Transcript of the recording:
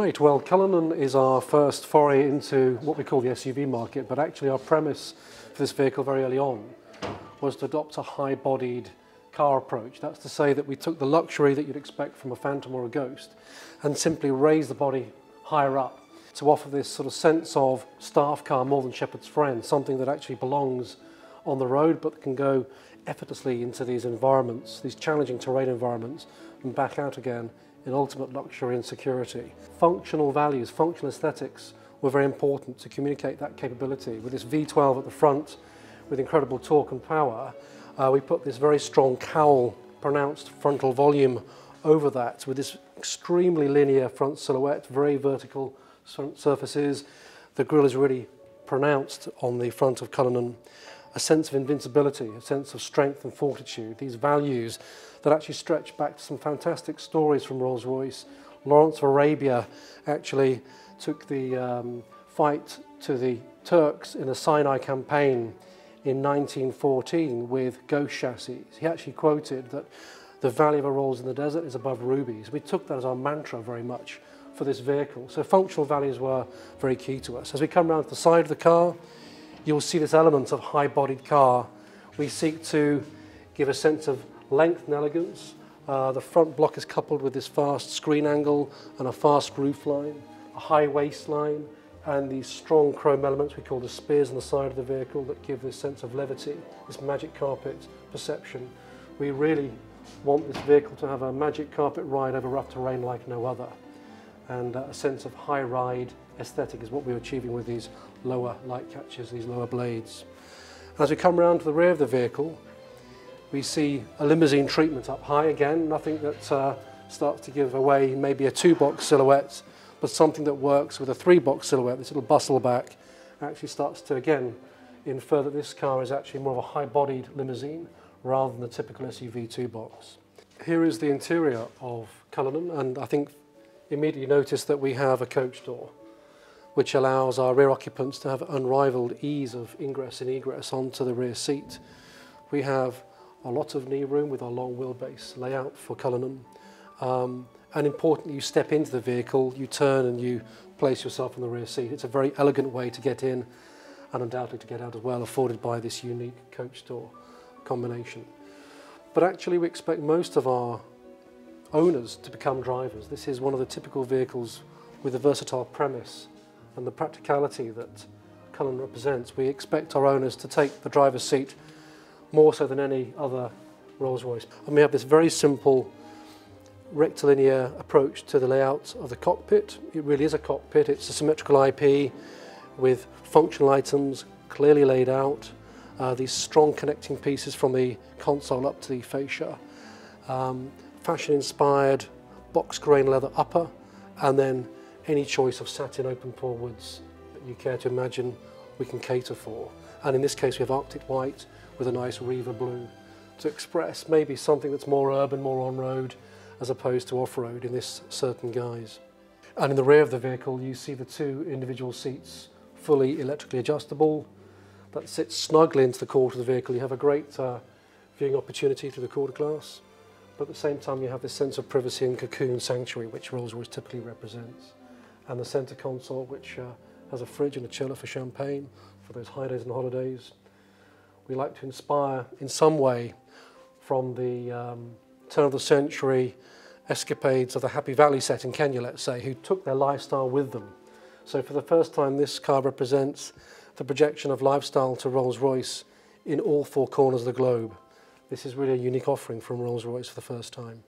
Right, well, Cullinan is our first foray into what we call the SUV market, but actually our premise for this vehicle very early on was to adopt a high-bodied car approach. That's to say that we took the luxury that you'd expect from a Phantom or a Ghost and simply raised the body higher up to offer this sort of sense of staff car more than shepherd's friend, something that actually belongs on the road but can go effortlessly into these environments, these challenging terrain environments, and back out again in ultimate luxury and security. Functional values, functional aesthetics were very important to communicate that capability. With this V12 at the front, with incredible torque and power, we put this very strong cowl, pronounced frontal volume over that with this extremely linear front silhouette, very vertical surfaces. The grille is really pronounced on the front of Cullinan. A sense of invincibility, a sense of strength and fortitude, these values that actually stretch back to some fantastic stories from Rolls-Royce. Lawrence of Arabia actually took the fight to the Turks in the Sinai campaign in 1914 with Ghost chassis. He actually quoted that the value of a Rolls in the desert is above rubies. We took that as our mantra very much for this vehicle. So functional values were very key to us. As we come around to the side of the car, you'll see this element of high-bodied car. We seek to give a sense of length and elegance. The front block is coupled with this fast screen angle and a fast roofline, a high waistline, and these strong chrome elements we call the spears on the side of the vehicle that give this sense of levity, this magic carpet perception. We really want this vehicle to have a magic carpet ride over rough terrain like no other. And a sense of high ride aesthetic is what we're achieving with these lower light catches, these lower blades. As we come around to the rear of the vehicle, we see a limousine treatment up high again, nothing that starts to give away maybe a two-box silhouette, but something that works with a three-box silhouette. This little bustle back actually starts to again infer that this car is actually more of a high-bodied limousine rather than the typical SUV two-box. Here is the interior of Cullinan, and I think immediately notice that we have a coach door, which allows our rear occupants to have unrivaled ease of ingress and egress onto the rear seat. We have a lot of knee room with our long wheelbase layout for Cullinan. And importantly, you step into the vehicle, you turn and you place yourself in the rear seat. It's a very elegant way to get in and undoubtedly to get out as well, afforded by this unique coach door combination. But actually we expect most of our owners to become drivers. This is one of the typical vehicles with a versatile premise and the practicality that Cullinan represents. We expect our owners to take the driver's seat more so than any other Rolls-Royce. And we have this very simple rectilinear approach to the layout of the cockpit. It really is a cockpit. It's a symmetrical IP with functional items clearly laid out, these strong connecting pieces from the console up to the fascia, fashion-inspired box grain leather upper, and then any choice of satin open forwards that you care to imagine we can cater for. And in this case we have Arctic white with a nice Riva blue to express maybe something that's more urban, more on-road, as opposed to off-road in this certain guise. And in the rear of the vehicle you see the two individual seats fully electrically adjustable that sits snugly into the core of the vehicle. You have a great viewing opportunity through the quarter glass, but at the same time you have this sense of privacy and cocoon sanctuary which Rolls-Royce typically represents. And the centre console which has a fridge and a chiller for champagne for those high days and holidays. We like to inspire in some way from the turn of the century escapades of the Happy Valley set in Kenya, let's say, who took their lifestyle with them. So for the first time this car represents the projection of lifestyle to Rolls-Royce in all four corners of the globe. This is really a unique offering from Rolls-Royce for the first time.